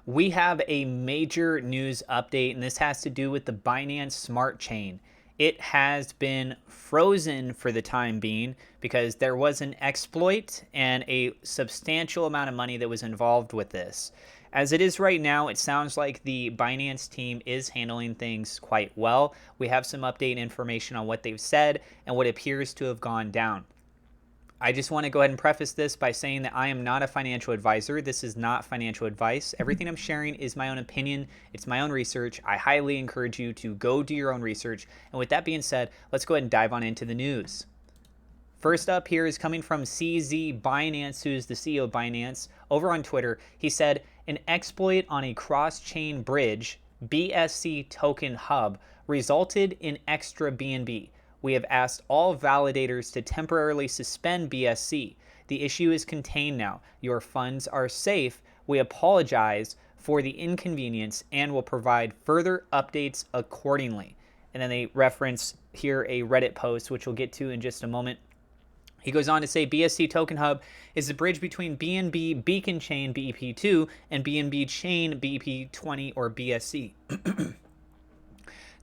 We have a major news update, and this has to do with the Binance Smart Chain. It has been frozen for the time being because there was an exploit and a substantial amount of money that was involved with this. As it is right now, it sounds like the Binance team is handling things quite well. We have some update information on what they've said and what appears to have gone down. I just want to go ahead and preface this by saying that I am not a financial advisor. This is not financial advice. Everything I'm sharing is my own opinion. It's my own research. I highly encourage you to go do your own research. And with that being said, let's go ahead and dive on into the news. First up here is coming from CZ Binance, who's the CEO of Binance, over on Twitter. He said, an exploit on a cross-chain bridge, BSC token hub, resulted in extra BNB. We have asked all validators to temporarily suspend BSC. The issue is contained now. Your funds are safe. We apologize for the inconvenience and will provide further updates accordingly. And then they reference here a Reddit post, which we'll get to in just a moment. He goes on to say BSC Token Hub is the bridge between BNB Beacon Chain BEP2 and BNB Chain BEP20 or BSC.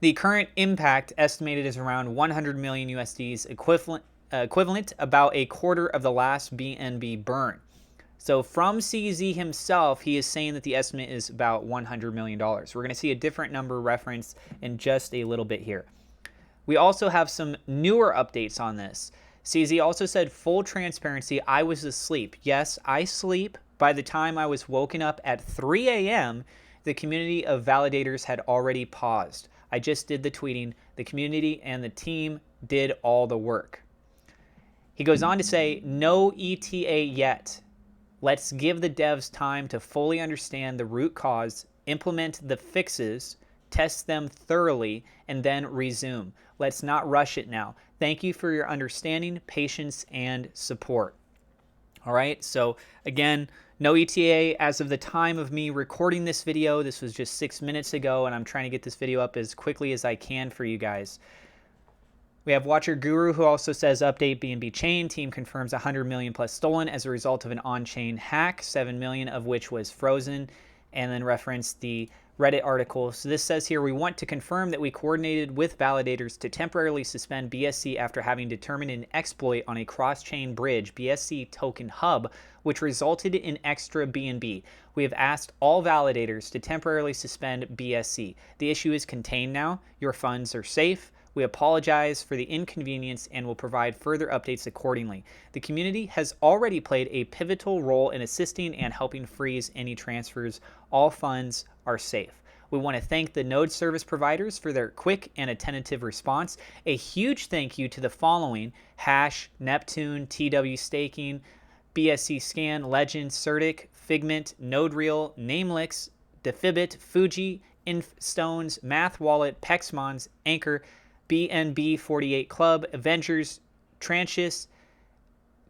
The current impact estimated is around 100 million USDs, equivalent about a quarter of the last BNB burn. So from CZ himself, he is saying that the estimate is about $100 million. We're going to see a different number referenced in just a little bit here. We also have some newer updates on this. CZ also said, full transparency, I was asleep. Yes, I sleep. By the time I was woken up at 3 a.m., the community of validators had already paused. I just did the tweeting. The community and the team did all the work. He goes on to say, no ETA yet. Let's give the devs time to fully understand the root cause, implement the fixes, test them thoroughly, and then resume. Let's not rush it now. Thank you for your understanding, patience, and support. All right, so again, no ETA as of the time of me recording this video. This was just 6 minutes ago, and I'm trying to get this video up as quickly as I can for you guys. We have Watcher Guru, who also says, update BNB chain. Team confirms 100 million plus stolen as a result of an on-chain hack, 7 million of which was frozen, and then reference the Reddit article. So this says here, we want to confirm that we coordinated with validators to temporarily suspend BSC after having determined an exploit on a cross-chain bridge, BSC token hub, which resulted in extra BNB. We have asked all validators to temporarily suspend BSC. The issue is contained now. Your funds are safe. We apologize for the inconvenience and will provide further updates accordingly. The community has already played a pivotal role in assisting and helping freeze any transfers. All funds are safe. We want to thank the node service providers for their quick and attentive response. A huge thank you to the following: Hash, Neptune, TW Staking, BSC Scan, Legend, Certic, Figment, NodeReal, Namelix, Defibit, Fuji, Infstones, Math Wallet, Pexmons, Anchor, BNB48 Club, Avengers, Tranchis,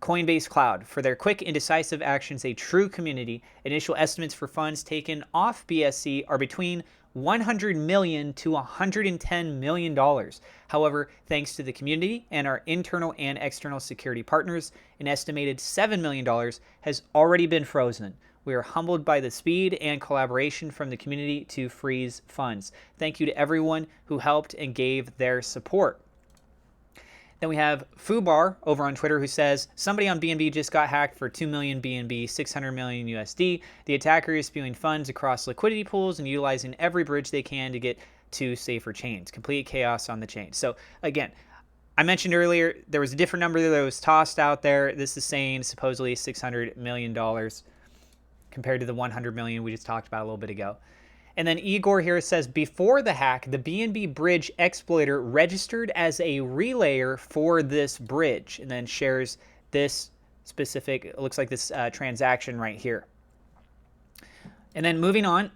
Coinbase Cloud. For their quick and decisive actions, a true community. Initial estimates for funds taken off BSC are between $100 million to $110 million. However, thanks to the community and our internal and external security partners, an estimated $7 million has already been frozen. We are humbled by the speed and collaboration from the community to freeze funds. Thank you to everyone who helped and gave their support. Then we have Fubar over on Twitter, who says, somebody on BNB just got hacked for 2 million BNB, 600 million USD. The attacker is spewing funds across liquidity pools and utilizing every bridge they can to get to safer chains. Complete chaos on the chain. So again, I mentioned earlier, there was a different number that was tossed out there. This is saying supposedly $600 million compared to the 100 million we just talked about a little bit ago. And then Igor here says, before the hack, the BNB bridge exploiter registered as a relayer for this bridge, and then shares this specific, it looks like this transaction right here. And then moving on,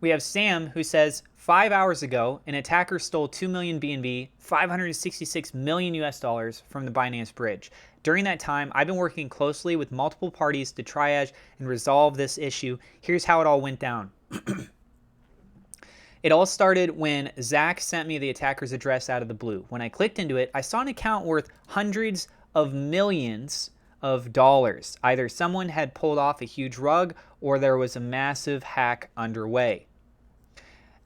we have Sam, who says, 5 hours ago, an attacker stole 2 million BNB, 566 million US dollars from the Binance bridge. During that time, I've been working closely with multiple parties to triage and resolve this issue. Here's how it all went down. It all started when Zach sent me the attacker's address out of the blue. When I clicked into it, I saw an account worth hundreds of millions of dollars. Either someone had pulled off a huge rug or there was a massive hack underway.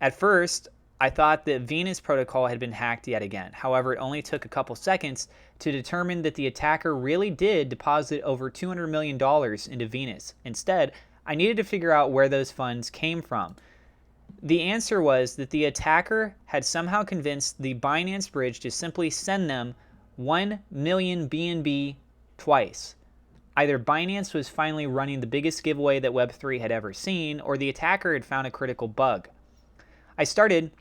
At first, I thought the Venus protocol had been hacked yet again. However, it only took a couple seconds to determine that the attacker really did deposit over $200 million into Venus. Instead, I needed to figure out where those funds came from. The answer was that the attacker had somehow convinced the Binance bridge to simply send them 1 million BNB twice. Either Binance was finally running the biggest giveaway that Web3 had ever seen, or the attacker had found a critical bug. I started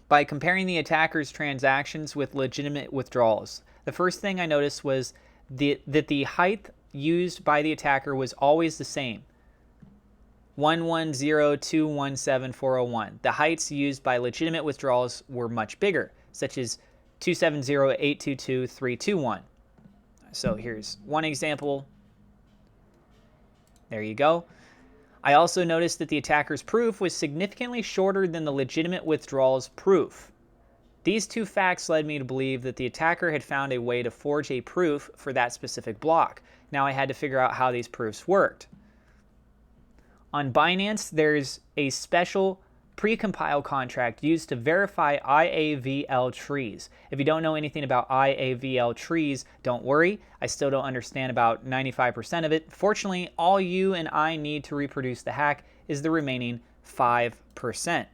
by comparing the attacker's transactions with legitimate withdrawals. The first thing I noticed was that the height used by the attacker was always the same. 110217401. The heights used by legitimate withdrawals were much bigger, such as 270822321. So here's one example. There you go. I also noticed that the attacker's proof was significantly shorter than the legitimate withdrawal's proof. These two facts led me to believe that the attacker had found a way to forge a proof for that specific block. Now I had to figure out how these proofs worked. On Binance, there's a special pre-compile contract used to verify IAVL trees. If you don't know anything about IAVL trees, don't worry. I still don't understand about 95% of it. Fortunately, all you and I need to reproduce the hack is the remaining 5%.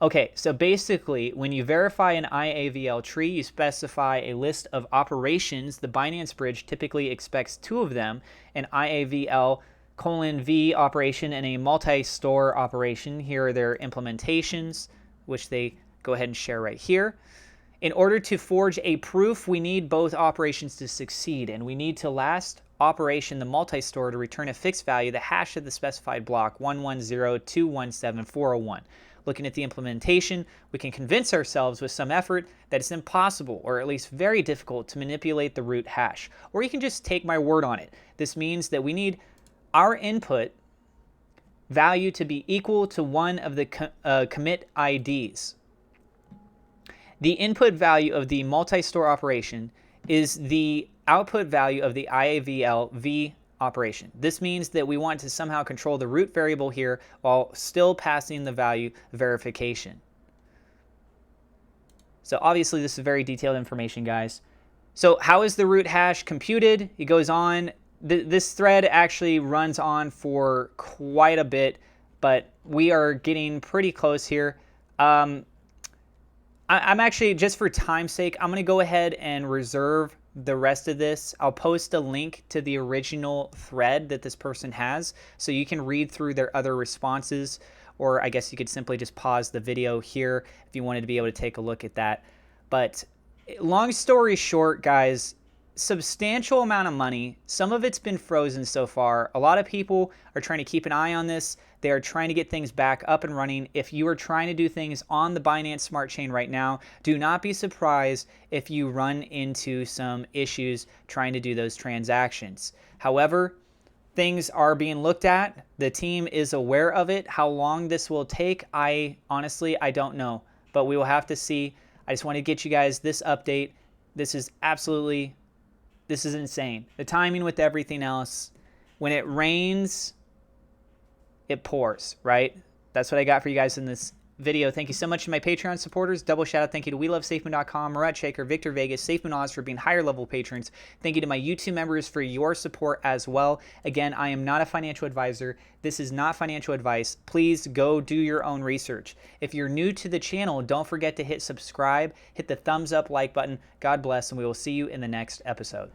Okay, so basically, when you verify an IAVL tree, you specify a list of operations. The Binance bridge typically expects 2 of them, an IAVL:(V) operation and a multi-store operation. Here are their implementations, which they go ahead and share right here. In order to forge a proof, we need both operations to succeed, and we need to last operation, the multi-store, to return a fixed value, the hash of the specified block, 110217401. Looking at the implementation, we can convince ourselves with some effort that it's impossible, or at least very difficult, to manipulate the root hash. Or you can just take my word on it. This means that we need our input value to be equal to one of the commit IDs. The input value of the multi-store operation is the output value of the IAVL:(V) operation. This means that we want to somehow control the root variable here while still passing the value verification. So obviously this is very detailed information, guys. So how is the root hash computed? It goes on. This thread actually runs on for quite a bit, but we are getting pretty close here. I'm actually, just for time's sake, I'm going to go ahead and reserve the rest of this. I'll post a link to the original thread that this person has, so you can read through their other responses, or I guess you could simply just pause the video here if you wanted to be able to take a look at that. But long story short, guys, substantial amount of money. Some of it's been frozen so far. A lot of people are trying to keep an eye on this. They are trying to get things back up and running. If you are trying to do things on the Binance Smart Chain right now, do not be surprised if you run into some issues trying to do those transactions. However, things are being looked at. The team is aware of it. How long this will take, honestly, I don't know, but we will have to see. I just want to get you guys this update. This is insane. The timing with everything else. When it rains, it pours, right? That's what I got for you guys in this video. Thank you so much to my Patreon supporters. Double shout out thank you to WeLoveSafeMoon.com, Murat Shaker, Victor Vegas, SafeMoon Oz for being higher level patrons. Thank you to my YouTube members for your support as well. Again, I am not a financial advisor. This is not financial advice. Please go do your own research. If you're new to the channel, don't forget to hit subscribe, hit the thumbs up like button. God bless, and we will see you in the next episode.